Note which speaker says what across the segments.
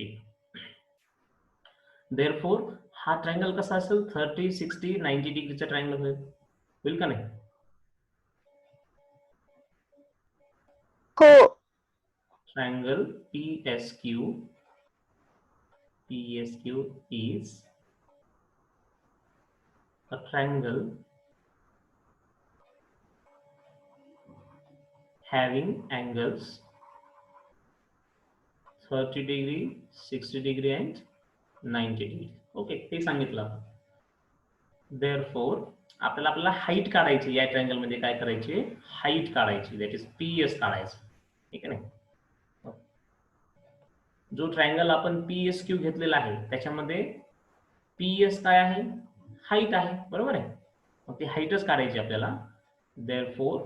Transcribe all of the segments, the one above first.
Speaker 1: ठीक. Therefore हा triangle कसा असेल 30 60 90 डिग्रीचा ट्रायंगल होईल का नाही?
Speaker 2: हो.
Speaker 1: Triangle PSQ is a triangle having angles 30 degree, 60 degree and 90 degree. Okay, ते सांगितलं आपण. Therefore आपल्याला हाईट काढायची. या ट्रायंगल मध्ये काय करायची? हाईट काढायची, दॅट इज PS काढायचं. ठीक आहे ना? जो ट्रायंगल आपण PSQ घेतलेला आहे त्याच्यामध्ये PS काय आहे? हाईट आहे, बरोबर आहे. मग ती हाईटच काढायची आपल्याला. Therefore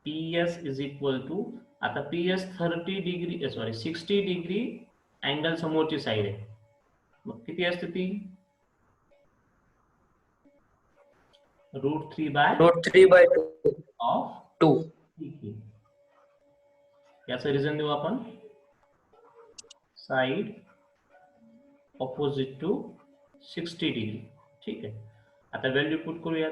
Speaker 1: PS is equal to, आता PS 60 डिग्री अँगल समोरची साईड आहे, मग किती असते ती? √3/2 ऑफ 2. याचं रिझन देऊ आपण, साइड ऑपोजिट टू 60 डिग्री. ठीक आहे. आता व्हॅल्यू पुट करूयात.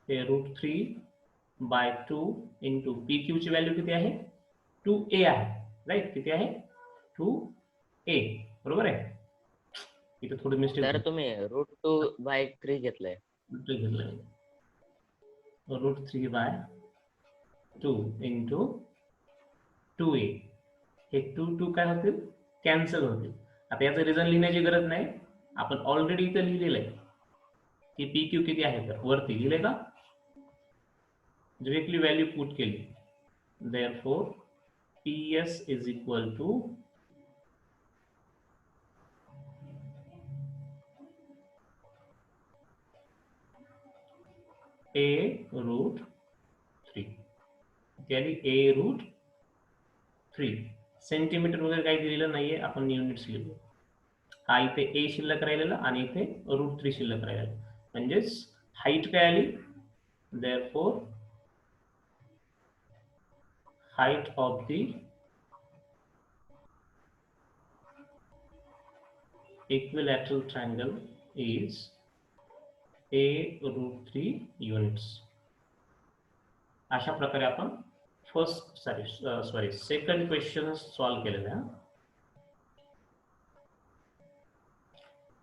Speaker 1: हे √3/2 इंटू PQ ची व्हॅल्यू किती आहे? 2A आहे, राईट. किती आहे? 2A, बरोबर आहे. इथे थोडी मिस्टेक
Speaker 3: तर तुम्ही √2/3 घेतलंय.
Speaker 1: √3/2 इंटू 2A. हे 2 काय होतील? कॅन्सल होतील. आता याचं रिझन लिहिण्याची गरज नाही, आपण ऑलरेडी इथे लिहिलेलं आहे की PQ किती आहे. तर वरती लिहिले का? डायरेक्टली व्हॅल्यू पुट केली. Therefore PS is equal to A√3. A√3. Centimetre वगैरे काही दिलेलं नाहीये, आपण युनिट्स लिहू. हा इथे A शिल्लक राहिलेला आणि इथे √3 शिल्लक राहिलेला, म्हणजेच हाईट काय आली? Therefore height of the equilateral triangle is A√3 units. अशा प्रकारे आपण सेकंड क्वेश्चन सॉल्व केलेला आहे.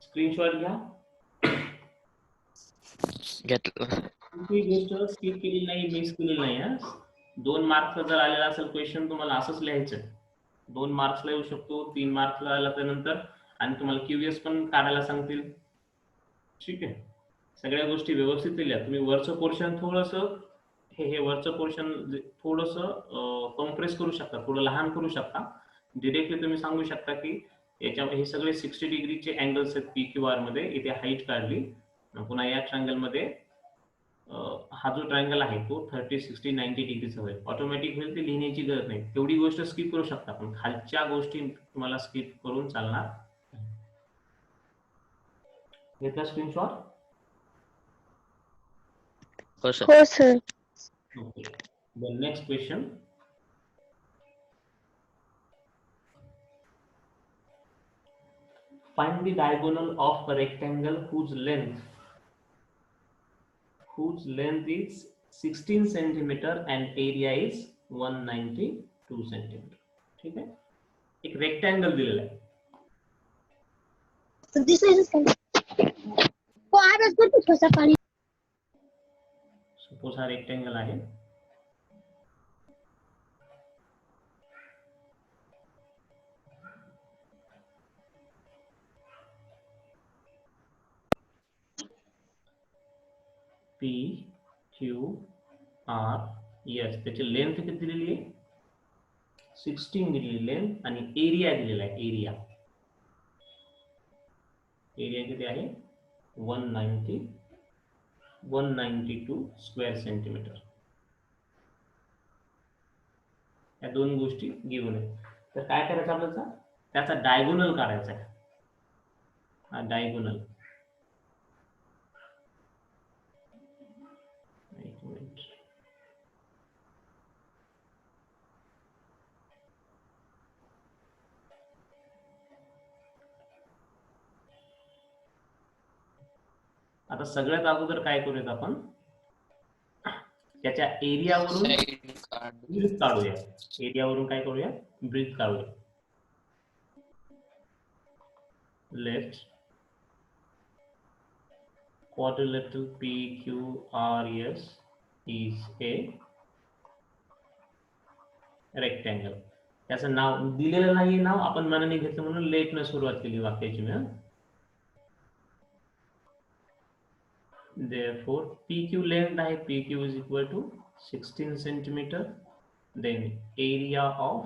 Speaker 1: स्क्रीनशॉट घ्या. ही गोष्ट स्किप केली नाही, मिस केली नाही. 2 मार्क्स जर आलेला असेल क्वेश्चन, तुम्हाला असंच लिहायचं. 2 मार्क्सला येऊ शकतो, 3 मार्क्सला आला त्यानंतर, आणि तुम्हाला QS पण काढायला सांगतील. ठीक आहे. सगळ्या गोष्टी व्यवस्थित लिहिल्या. तुम्ही वरचं पोर्शन थोडंसं हे वरचं पोर्शन थोडंसं कॉम्प्रेस करू शकता, थोडं लहान करू शकता. डिरेक्टली तुम्ही सांगू शकता की याच्या हे सगळे 60 डिग्रीचे अँगल्स आहेत PQR मध्ये. इथे हाईट काढली. पुन्हा या ट्रायंगल मध्ये हा जो ट्रायंगल आहे तो 30 60 90 डिग्रीचा होईल. ऑटोमॅटिक होईल, ते लिहिण्याची गरज नाही. तेवढी गोष्ट स्किप करू शकता, पण खालच्या गोष्टी तुम्हाला स्किप करून चालणार. घेतला स्क्रीनशॉट?
Speaker 2: हो sir.
Speaker 1: Okay. The next question. Find the diagonal of a rectangle whose length is 16 centimeter and area is 192 centimeter. ठीक है. एक रेक्टेंगल दिलेला आहे. सपोज हा रेक्टेंगल आहे. PQR. त्याची लेंथ किती दिलेली आहे? 16 दिलेली लेंथ, आणि एरिया दिलेला आहे. एरिया किती आहे? 192 स्क्वेअर सेंटीमीटर. या दोन गोष्टी गिव्हन आहेत. तर काय करायचं आपल्याला? त्याचा डायगोनल काढायचा आहे. हा डायगोनल. एक मिनिट. आता सगळ्यात अगोदर काय करूयात आपण, त्याच्या एरियावरून ब्रीथ काढूया. एरियावरून काय करूया, ब्रीथ काढूया. Left quadrilateral PQRS is a rectangle. त्याचं नाव दिलेलं नाही, नाव आपण मनाने घेतलं म्हणून लेट न सुरुवात केली वाक्याची मी. Therefore PQ length आहे, PQ is equal to 16 centimeter. Then area of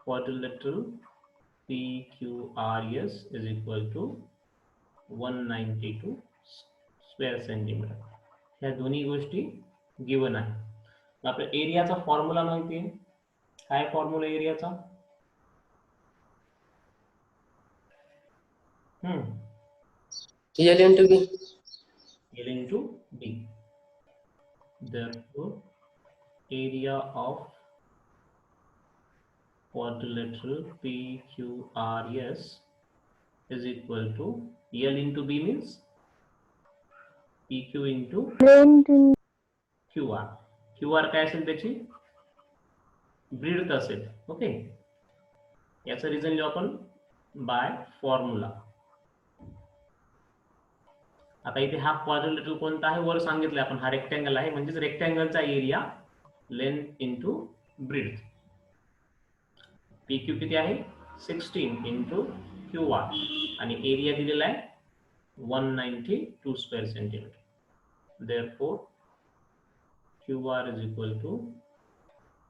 Speaker 1: quadrilateral PQRS is equal to 192 square centimetre. ह्या दोन्ही गोष्टी गिवन आहे. आपल्या एरियाचा फॉर्म्युला माहिती आहे, काय formula एरियाचा?
Speaker 4: L into B.
Speaker 1: L into B. Therefore area of quadrilateral PQRS is equal to L into B means PQ into QR. QR काय असेल त्याची ब्रीथ असेल. ओके, याचं रिझन लिहू आपण बाय फॉर्म्युला. आता इथे हा क्वाड्रिलेटरल कोणता आहे, वर सांगितलं आपण हा रेक्टँगल आहे, म्हणजेच रेक्टँगलचा area length into breadth. PQ किती आहे 16 इंटू QR आणि एरिया दिलेला आहे 192 square centimetre. Therefore QR is equal to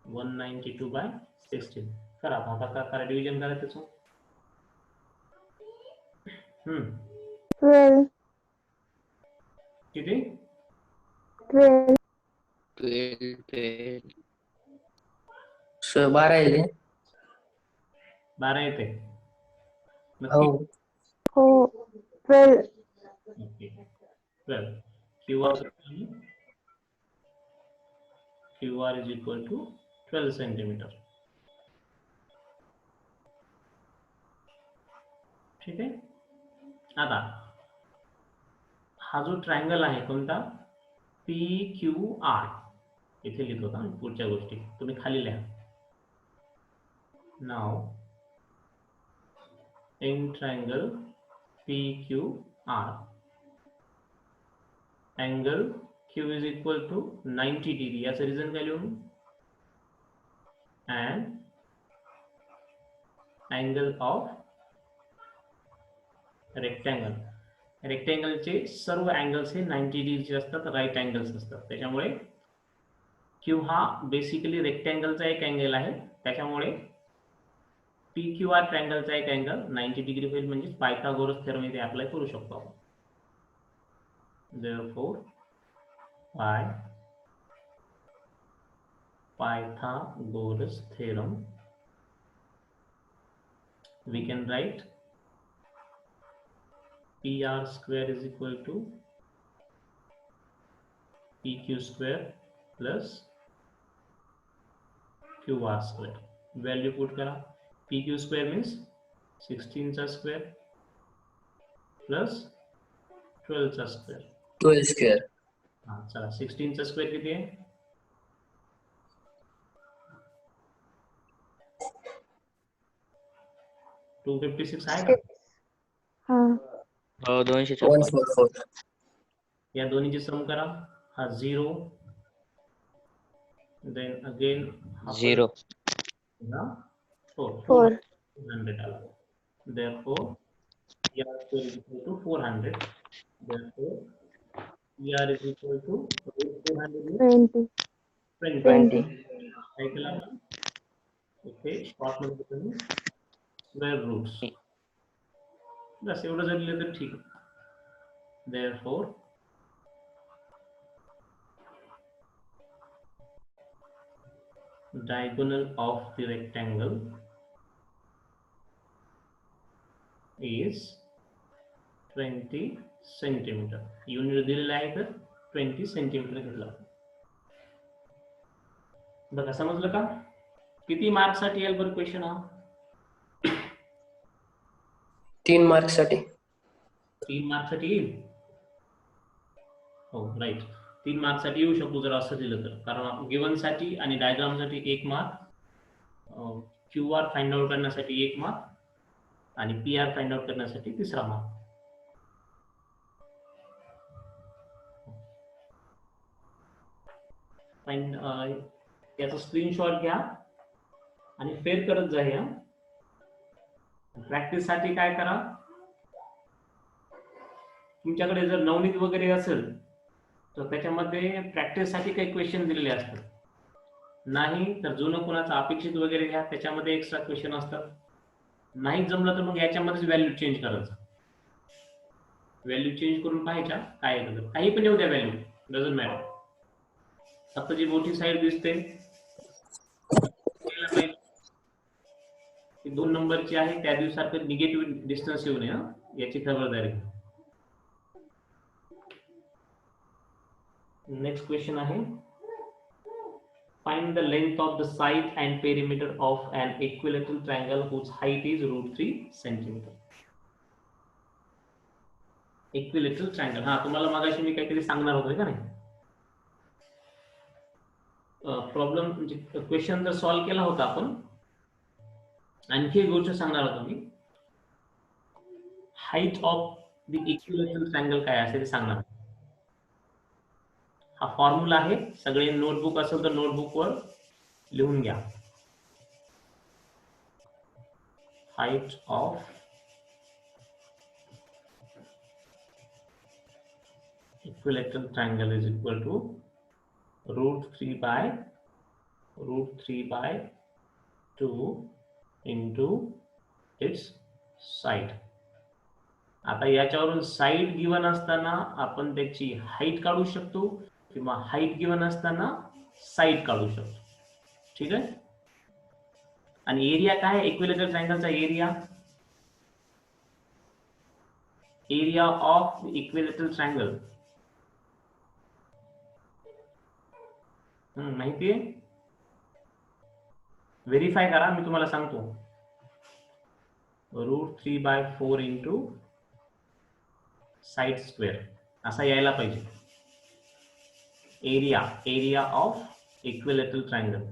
Speaker 1: 192 by 16. करा भागाकार करा, डिव्हिजन करा त्याचं.
Speaker 2: 12
Speaker 1: किती
Speaker 2: 12
Speaker 3: 12
Speaker 4: 12 आहे.
Speaker 1: 12 येते.
Speaker 4: हो.
Speaker 2: हो 12
Speaker 1: okay 12. QR is equal to 12 centimetre. ठीक आहे. आता हा जो ट्रायंगल आहे कोणता PQR इथे लिहितो का, पुढच्या गोष्टी तुम्ही खाली लिहा. नाव in triangle PQR angle Q is equal to 90 degree. याचं रिझन काय लिहू, and angle of rectangle. रेक्टँगलचे सर्व अँगल्स हे 90 डिग्रीचे असतात, राईट अँगल्स असतात. त्याच्यामुळे Q हा बेसिकली रेक्टँगलचा एक अँगल आहे, त्याच्यामुळे PQR ट्रायंगलचा एक अँगल 90 डिग्री होईल, म्हणजे पायथागोरस थेरम इथे अप्लाय करू शकतो आपण. Therefore by Pythagoras theorem we can write PR square is equal to PQ square plus QR square. Value put करा. PQ square means 16 चा square plus 12 चा square.
Speaker 4: 12 स्क्वेअर.
Speaker 1: हा चला, 16 चा स्क्वेअर किती आहे 256 आहे का?
Speaker 2: हा
Speaker 3: हो 256.
Speaker 4: 144.
Speaker 1: या दोन्हीची सम करा. हा 0 देन अगेन
Speaker 3: 0
Speaker 2: 4
Speaker 1: 400 आला. Therefore PR square is equal to 400. Therefore PR is equal to 400
Speaker 2: 20
Speaker 1: काय केलं आपण इथे शॉर्ट मध्ये तुम्ही स्क्वेअर रूट्स बस एवढं जर लिहिलं तर ठीक आहे. Therefore diagonal of the rectangle is 20 centimetre. Unit दिलेलं आहे तर 20 सेंटीमीटर घेतला. बघा समजलं का? किती मार्क्स साठी येईल बरं क्वेश्चन हा?
Speaker 4: 3 मार्क्स साठी.
Speaker 1: 3 मार्क्स साठी येईल. हो राईट, 3 मार्क्ससाठी येऊ शकतो जर असं दिलं तर, कारण गिवन साठी आणि डायग्राम साठी 1 मार्क, QR फाइंड आउट करण्यासाठी 1 मार्क आणि PR फाइंड आउट करण्यासाठी 3रा मार्क. फाइंड याचा स्क्रीनशॉट घ्या आणि फेर करत जा. या प्रॅक्टिस साठी काय करा, तुमच्याकडे जर नवनीत वगैरे असेल तर त्याच्यामध्ये प्रॅक्टिस साठी काही क्वेश्चन दिलेले असतात, नाही तर जुनं कोणाचं अपेक्षित वगैरे घ्या, त्याच्यामध्ये एक्स्ट्रा क्वेश्चन असतात. नाही जमलं तर मग याच्यामध्येच व्हॅल्यू चेंज करायचं, व्हॅल्यू चेंज करून पाहायच्या काय येतं, काही पण येऊ द्या व्हॅल्यू, डझंट मॅटर. फक्त जी मोठी साईड दिसते ती 2 नंबरची आहे, त्या दिवसात निगेटिव्ह डिस्टन्स येऊ नये याची खबरदारी. नेक्स्ट क्वेश्चन आहे, find the length of the side and perimeter of an equilateral triangle whose height is √3 cm. Equilateral triangle, हा तुम्हाला मागाशी मी काहीतरी सांगणार होतो का नाही, प्रॉब्लेम म्हणजे क्वेश्चन जर सॉल्व्ह केला होता आपण, आणखी एक गोष्ट सांगणार होतो मी, height of the equilateral triangle काय असेल ते सांगणार. हा फॉर्म्युला आहे, सगळे नोटबुक असेल तर नोटबुक वर लिहून घ्या. Height of equilateral triangle is equal to √3 by 2 into its side. आता याच्यावरून साइड गिवन असताना आपण त्याची हाईट काढू शकतो किंवा हाईट गिवन असताना साइड काढू शकतो. ठीक आहे. आणि एरिया काय आहे इक्विलॅटरल ट्रायंगलचा? एरिया ऑफ इक्विलॅटरल ट्रायंगल माहिती आहे? व्हेरीफाय करा, मी तुम्हाला सांगतो. √3 by 4 into साइड स्क्वेअर असा यायला पाहिजे. Area of equilateral triangle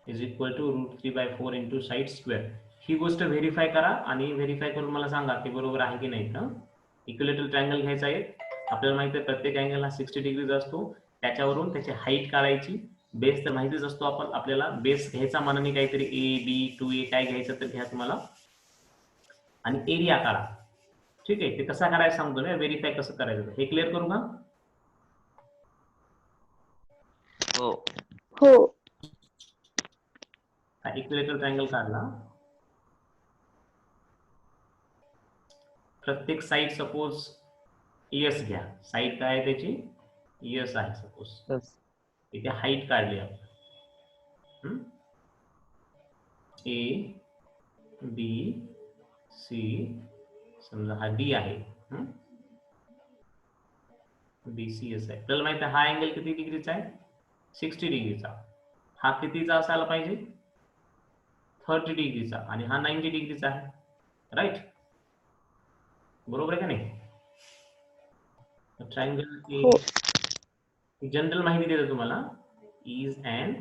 Speaker 1: is equal to √3 by 4 into side square. ही गोष्ट व्हेरीफाय करा आणि व्हेरीफाय करून मला सांगा की बरोबर आहे की नाही. ना इक्विलॅटरल ट्रायंगल घ्यायचा आहे, आपल्याला माहिती आहे प्रत्येक अँगल हा 60 डिग्रीज असतो, त्याच्यावरून त्याची हाईट काढायची. बेस तर माहितीच असतो, आपल्याला बेस घ्यायचा मनाने काहीतरी A, B, 2A काय घ्यायचं तर घ्या तुम्हाला, आणि एरिया काढा. ठीक आहे, ते कसा करायचं सांगतो ना, व्हेरीफाय कसं करायचं हे क्लिअर करू का?
Speaker 3: हो
Speaker 2: हो.
Speaker 1: इक्विलॅटरल ट्रायंगल काढला, प्रत्येक साइड सपोज एस घ्या, साइड काय आहे त्याची एस आहे सपोज, इथे हाईट काढली आपण A, B, C, समजा हा D आहे, BCS आहे. आपल्याला माहिती आहे हा अँगल किती डिग्रीचा आहे? 60 डिग्रीचा. हा कितीचा असायला पाहिजे? 30 डिग्रीचा. आणि हा 90 डिग्रीचा आहे. राईट, बरोबर आहे का नाही? ट्रायंगल जनरल माहिती देतो तुम्हाला, इज अन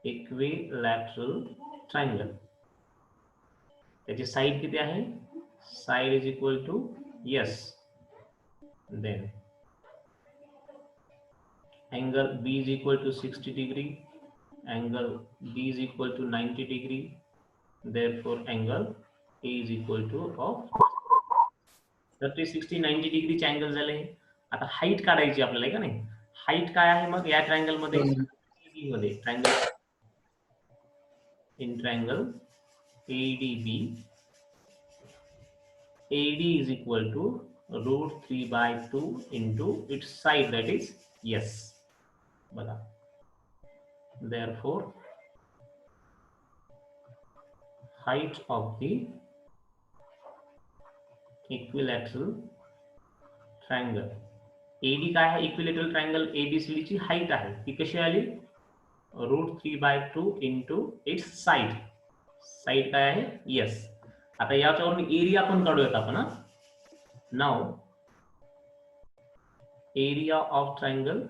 Speaker 1: इक्विलॅटरल ट्रायंगल. त्याची साइड किती आहे? Side is equal to S. Then angle B is equal to 60 degree, angle D is equal to 90 degree, therefore angle A is equal to of 30, 60, 90 degree चे angle झाले. आता height काढायची आपल्याला का नाही? हाईट काय आहे मग या ट्रायंगल मध्ये? Triangle in triangle ADB, AD is equal to √3 by 2 into its side, that is S. बघा, therefore height of the equilateral triangle, AD काय आहे? इक्विलॅटरल ट्रायंगल ABCD ची हाईट आहे, ती कशी आली? √3 by 2 into its side. Side काय आहे? S. आता याच्यावरून एरिया पण काढूयात आपण. नाव एरिया ऑफ ट्रायंगल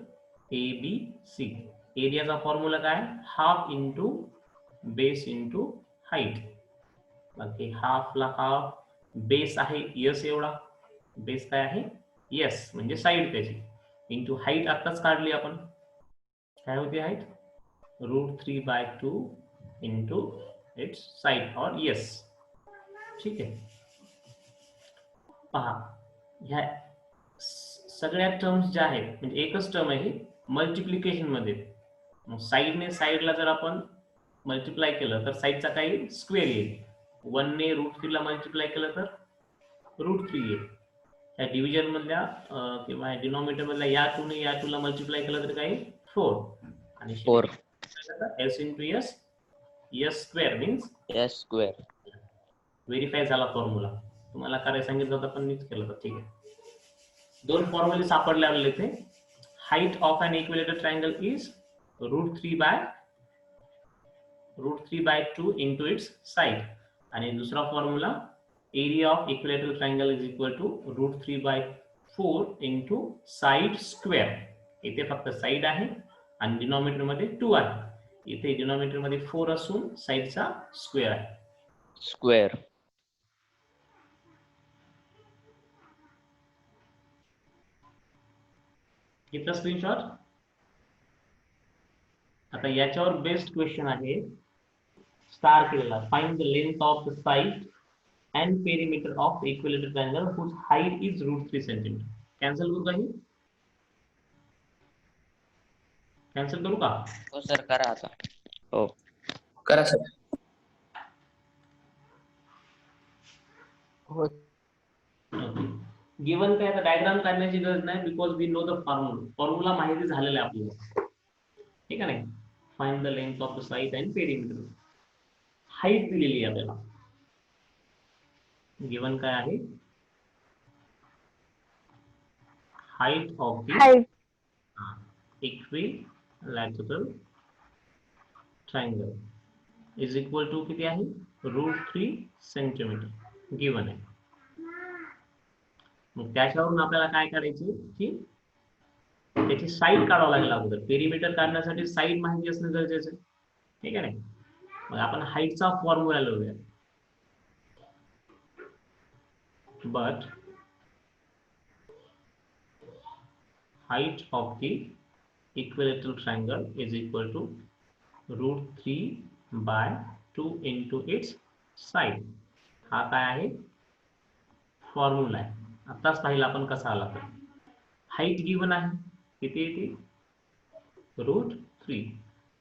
Speaker 1: ABC. एरियाचा फॉर्म्युला काय? Half into base into height. बाकी हाफला हाफ, बेस आहे यस एवढा, बेस काय आहे यस म्हणजे साईड त्याची, इंटू हाईट आताच काढली आपण, काय होती हाईट? √3/2 इंटू इट्स साईड और यस. ठीक आहे. पहा ह्या सगळ्या टर्म्स ज्या आहेत म्हणजे एकच टर्म आहे मल्टिप्लिकेशन मध्ये. मग साईडने साईडला जर आपण मल्टिप्लाय केलं तर साईडचा काही स्क्वेअर येईल. 1 ने √3 ला मल्टिप्लाय केलं तर √3 येईल. या डिव्हिजन मधल्या किंवा डिनॉमिनेटर मधल्या या 2 ने या 2 ला मल्टिप्लाय केलं तर काही 4 आणि
Speaker 3: 4
Speaker 1: s into s, s square means
Speaker 3: s square.
Speaker 1: Verify झाला फॉर्म्युला. तुम्हाला काय सांगितलं होतं पण मीच केलं होतं. ठीक आहे. दोन फॉर्म्युले सापडले आपल्याला इथे. Height of an equilateral triangle is √3/2 into its side. आणि दुसरा formula area of equilateral triangle is equal to √3/4 into side square. इथे फक्त साइड आहे आणि डिनॉमिनेटर मध्ये 2 आहे. इथे डिनॉमिनेटर मध्ये 4 असून साइडचा स्क्वेअर आहे.
Speaker 3: स्क्वेअर.
Speaker 1: घेतला स्क्रीनशॉट. आता याच्यावर बेस्ट क्वेश्चन आहे स्टार केलेला. Find the length of the side and perimeter of the equilateral triangle whose height is √3 centimetre. Cancel करू काही? कॅन्सल करू का?
Speaker 3: हो सर करा आता. हो
Speaker 4: करा सर.
Speaker 3: हो.
Speaker 1: गिवन काय, आता डायग्राम काढण्याची गरज नाही because we know the formula. Formula माहिती झालेला आहे आपल्याला. ठीक आहे नाही. Find the length of the side and perimeter. Height दिलेली आहे आपल्याला. गिवन काय आहे? Height of the
Speaker 2: height
Speaker 1: equilateral triangle is equal to किती आहे? √3 सेंटीमीटर गिवन आहे. मग त्याच्यावरून आपल्याला काय करायचे की त्याची साईड काढावं लागेल अगोदर. पेरिमीटर काढण्यासाठी साईड माहिती असणं गरजेचं आहे. ठीक आहे. मग आपण हाईटचा फॉर्म्युला लिहूया. But height of the equilateral triangle is equal to √3/2 into its side. हा काय आहे? फॉर्म्युला आहे. आताच पाहिला आपण कसा आला तर. हाईट गिवन आहे किती येते? √3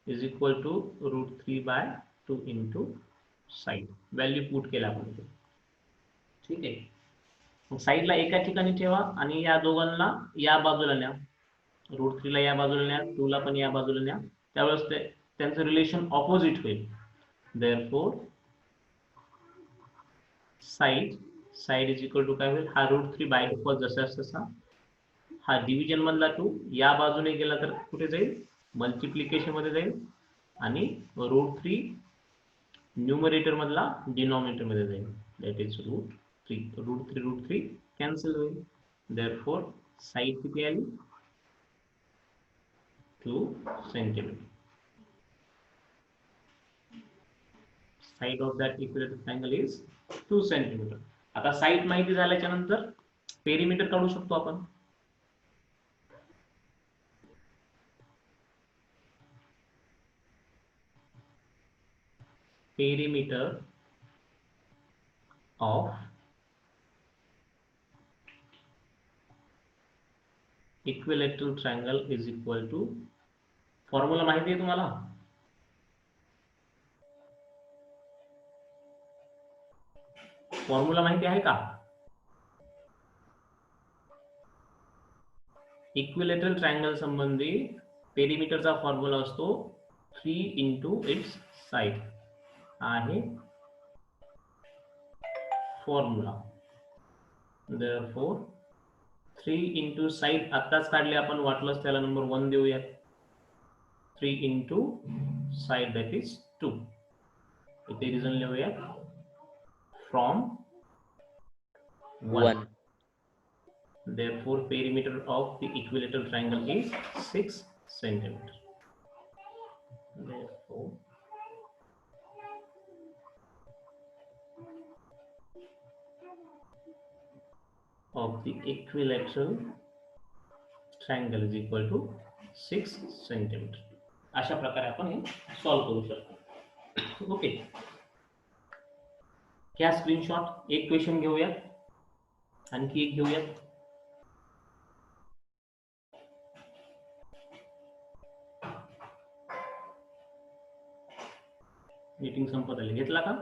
Speaker 1: is equal to √3/2 into side. Value put केला आपण. ठीक आहे. मग साईडला एका ठिकाणी ठेवा आणि या दोघांना या बाजूला न्या. √3 ला या बाजूला न्या, 2 ला पण या बाजूला न्या. त्यावेळेस त्यांचं रिलेशन ऑपोजिट होईल. Therefore side is equal to काय होईल? हा √3/2 जसा तसा. हा डिव्हिजन मधला 2 या बाजूने गेला तर कुठे जाईल? मल्टिप्लिकेशन मध्ये जाईल. आणि √3 न्यूमरेटर मधला डिनॉमिनेटर मध्ये जाईल. दॅट इज √3 कॅन्सल होईल. देअरफॉर साइड किती आली? 2 centimetre. Side of that equilateral triangle is 2 centimetre. आता साइड माहिती झाल्याच्या नंतर पेरिमीटर काढू शकतो आपण. Perimeter of equilateral triangle is equal to, formula माहिती आहे तुम्हाला? फॉर्म्युला माहिती आहे का? इक्विलेटरल ट्रायंगल संबंधी पेरिमीटरचा फॉर्म्युला असतो 3 इंटू इट्स साइड. आहे फॉर्म्युला. देअरफॉर 3 इंटू साइड आताच काढले आपण, वाटलंच त्याला नंबर 1 देऊया. 3 इंटू साइड दॅट इज 2. इथे रिझन लिहूया from 1.
Speaker 3: 1.
Speaker 1: Therefore, perimeter of the equilateral triangle is 6 centimeter. Therefore, of the equilateral triangle is equal to 6 centimeter. अशा प्रकारे आपण हे सॉल्व करू शकतो. ओके, क्या स्क्रीनशॉट. एक क्वेश्चन घेऊयात, आणखी एक घेऊयात. मीटिंग संपत आली. घेतला का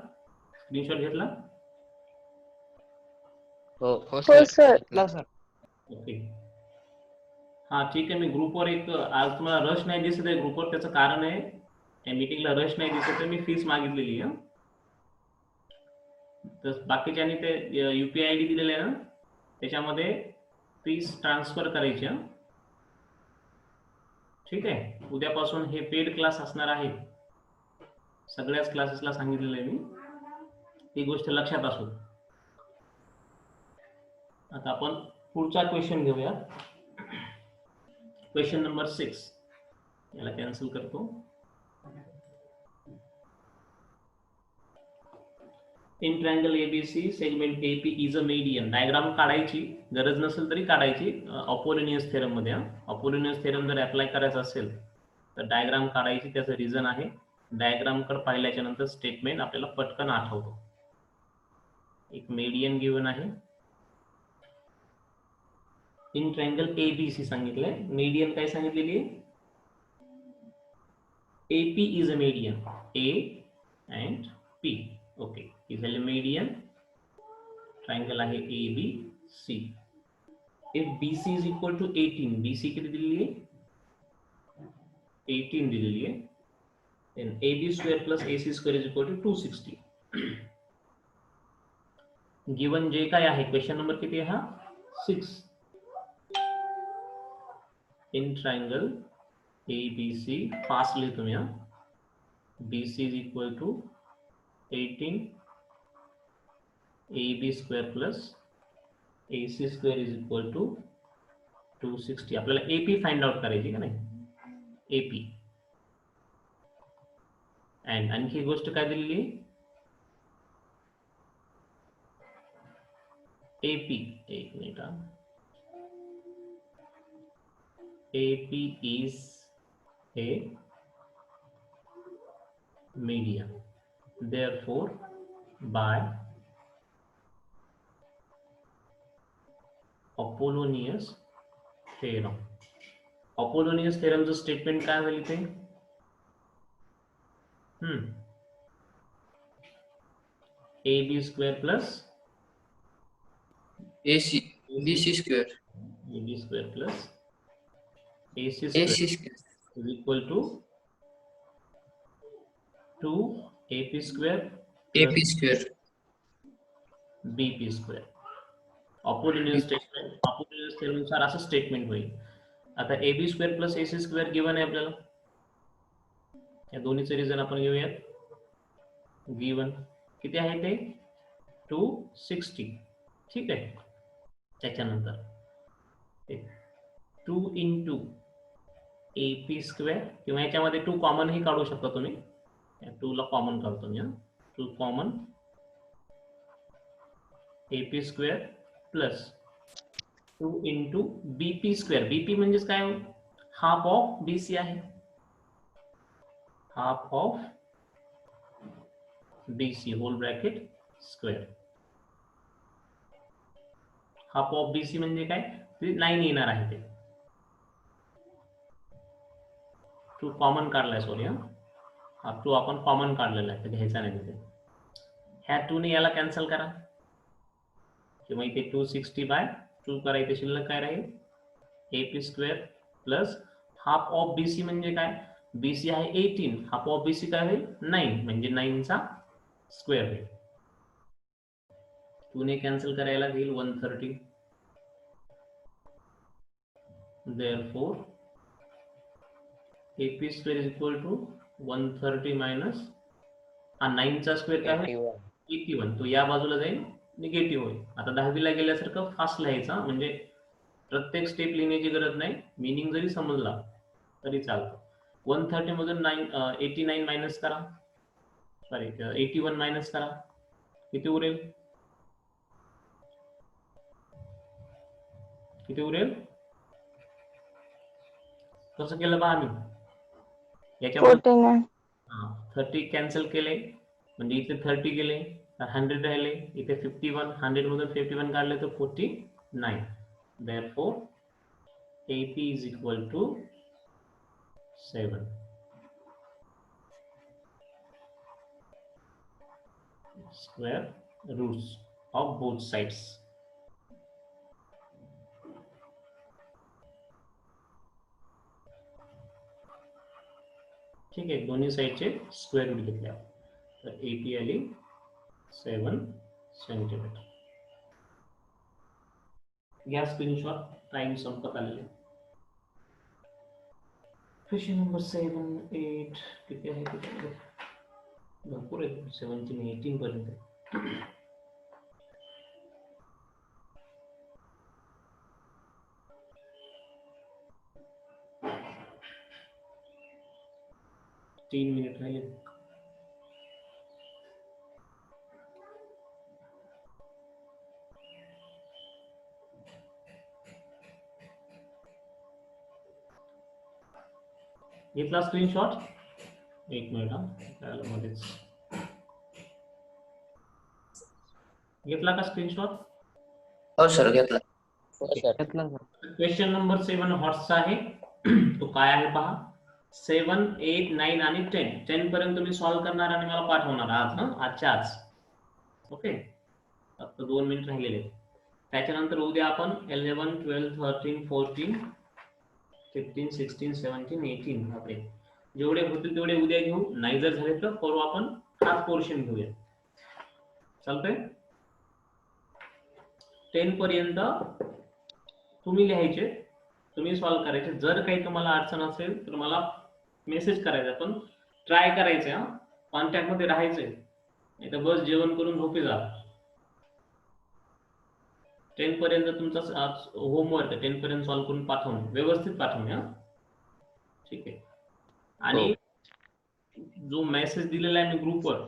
Speaker 1: स्क्रीनशॉट? घेतला?
Speaker 3: हो
Speaker 2: हो सर.
Speaker 1: ओके, हा ठीक आहे. मी ग्रुपवर एक, आज तुम्हाला रश नाही दिसत आहे ग्रुपवर, त्याचं कारण आहे या मीटिंगला रश नाही दिसत आहे, मी फीस मागितलेली आहे. तर बाकीच्यांनी ते UPI ID दिलेलं आहे ना, त्याच्यामध्ये फीस ट्रान्सफर करायची. ठीक आहे, उद्यापासून हे पेड क्लास असणार आहे. सगळ्याच क्लासेसला सांगितलेलं आहे मी, ती गोष्ट लक्षात असू. आता आपण पुढचा क्वेश्चन घेऊया. Question number 6. याला कॅन्सल करतो. In triangle ABC segment AP is a median. Diagram काढायची गरज नसेल तरी काढायची अपोलोनियस थेरम मध्ये. अपोलोनियस थेरम जर अप्लाय करायचा असेल तर डायग्राम काढायची. त्याचं रिझन आहे, डायग्राम कडे पाहिल्याच्या नंतर स्टेटमेंट आपल्याला पटकन आठवतो. एक मीडियन गिवन आहे. इन ट्रायंगल ABC सांगितलंय. मीडियन काय सांगितलेली आहे? AP is a median. A and P. Okay, is a median. Triangle आहे ABC. If BC is equal to 18, BC किती दिलेली आहे? 18 दिलेली आहे. then AB square plus AC square is equal to 260. Given जे काय आहे, क्वेश्चन नंबर किती आहे हा? 6. इन ट्रायंगल ABC, फास्ट लिहितो मी. BC is equal to 18 AB square plus AC square is equal to 260. आपल्याला AP फाइंड आउट करायची का नाही? AP. अँड आणखी गोष्ट काय दिलेली? AP, एक minute. AP is a median. Therefore, by Apollonius theorem. Apollonius theorem चं स्टेटमेंट काय झाली ते? AB square plus
Speaker 4: BC square.
Speaker 1: AB square plus AC square is equal to 2 AP square
Speaker 4: AP square.
Speaker 1: BP square. Apollonius statement, Apollonius theorem नुसार असं statement होईल. आता AB square plus AC square given आहे आपल्याला. या दोन्हीचे रिझन आपण घेऊयात. गिवन किती आहे ते? 260. ठीक आहे. त्याच्यानंतर 2 into AP square, किंवा याच्यामध्ये 2 कॉमन ही काढू शकता तुम्ही. 2 ला कॉमन काढतो मी. 2 common AP square plus 2 into BP square. BP म्हणजेच काय? हाफ ऑफ BC आहे. Half of BC whole bracket square. Half of BC म्हणजे काय? 9 येणार आहे ते. 2 कॉमन काढलाय, सॉरी. हा 2 आपण कॉमन काढलेला आहे, घ्यायचा नाही तिथे. ह्या 2 ने याला कॅन्सल करा, किंवा इथे 260/2 करा. इथे शिल्लक काय राहील? AP square plus half of BC म्हणजे काय? BC आहे 18, हाफ ऑफ BC काय होईल? 9, म्हणजे 9 चा स्क्वेअर होईल. 2 ने कॅन्सल करायला घेईल 130. Therefore, AP square is equal to 130 minus 9 चा स्क्वेअर काय होईल? 81 तो या बाजूला जाईल, निगेटिव्ह होईल. आता 10वी ला गेल्यासारखं फास्ट लिहायचा, म्हणजे प्रत्येक स्टेप लिहिण्याची गरज नाही, मिनिंग जरी समजला तरी चालतं. 130 मधून 89 मायनस करा, सॉरी 81 मायनस करा, किती उरेल? किती उरेल? कसं केलं पहा मी याच्यामध्ये
Speaker 2: 49.
Speaker 1: 30 कॅन्सल केले, म्हणजे इथे 30 गेले, 100 राहिले, इथे 51, 100 मधून 51 काढले तर 49. Therefore AP is equal to 7. Square roots of both sides. ठीक आहे, दोन्ही साईडचे स्क्वेअर रूट घेतले आपण. तर AP आली 7 सेंटीमीटर. घ्या स्क्रीनशॉट, टाइम संपत आलेले. क्वेश्चन नंबर 7, 8 किती आहे? भरपूर आहे, 17, 18 पर्यंत. तीन मिनिट राहिले. घेतला स्क्रीनशॉट? एक मिनिट मध्येच घेतला का स्क्रीनशॉट?
Speaker 4: हो सर घेतला.
Speaker 3: हो सर.
Speaker 1: क्वेश्चन नंबर 7 हॉर्सचा आहे. तो काय आहे पहा. 7, 8, 9 आणि 10 पर्यंत तुम्ही सॉल्व्ह करणार आणि मला पाठवणार आज, आजच्या आज. ओके, फक्त 2 मिनिट राहिलेले. त्याच्यानंतर उद्या आपण 11, 12, 13, 14, 15, 16, 17, 18 आपले जेवढे होतील तेवढे उद्या घेऊ. नाही जर झाले तर परवा आपण हाच पोर्शन घेऊया. चालतंय? 10 पर्यंत तुम्ही लिहायचे, तुम्ही सॉल्व्ह करायचे. जर काही तुम्हाला अडचण असेल तर मला मेसेज करायचा, पण ट्राय करायचे, कॉन्टॅक्ट मध्ये राहायचे. नाही तर बस जेवण करून झोपी जा. 10 पर्यंत तुमचा होमवर्क 10 पर्यंत सॉल्व्ह करून पाठवून, व्यवस्थित पाठवून. ठीक आहे. आणि जो मेसेज दिलेला आहे मी ग्रुपवर,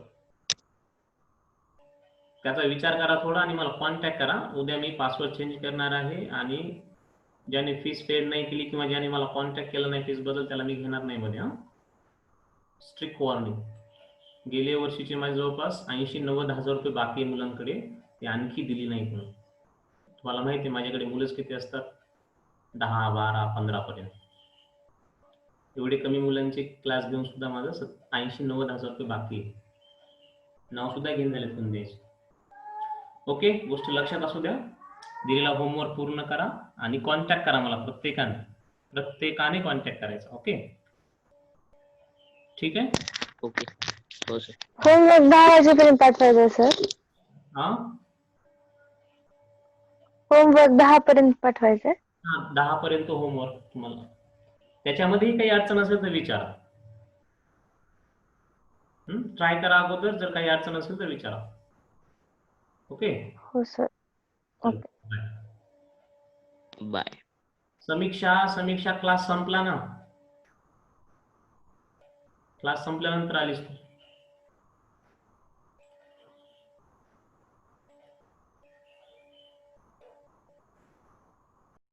Speaker 1: त्याचा विचार करा थोडा आणि मला कॉन्टॅक्ट करा. उद्या मी पासवर्ड चेंज करणार आहे आणि ज्याने फीस पेड नाही केली किंवा ज्याने मला कॉन्टॅक्ट केला नाही फीस बद्दल त्याला मी घेणार नाही मध्ये. Strict warning. गेल्या वर्षीचे माझे जवळपास 80-90 हजार रुपये बाकी आहे मुलांकडे, ते आणखी दिली नाहीत म्हणून. तुम्हाला माहिती आहे माझ्याकडे मुलंच किती असतात, 10, 12, 15 पर्यंत. एवढे कमी मुलांचे क्लास घेऊन सुद्धा माझं 80-90 हजार रुपये बाकी आहे. नाव सुद्धा घेऊन झाले कोण द्यायचे. ओके, गोष्ट लक्षात असू द्या. दिलेला होमवर्क पूर्ण करा आणि कॉन्टॅक्ट करा मला प्रत्येकाने कॉन्टॅक्ट करायचा. ओके, ठीक आहे.
Speaker 3: ओके. हो सर.
Speaker 2: होमवर्क 10 वाजेपर्यंत पाठवायचं सर. होमवर्क 10 पर्यंत पाठवायचं.
Speaker 1: 10 पर्यंत होमवर्क तुम्हाला. त्याच्यामध्येही काही अडचण असेल तर विचारा. ट्राय करा अगोदर, जर काही अडचण असेल तर विचारा. ओके.
Speaker 2: हो सर. ओके.
Speaker 3: बाय.
Speaker 1: समीक्षा क्लास संपला ना? क्लास संपल्यानंतर आलीस तू.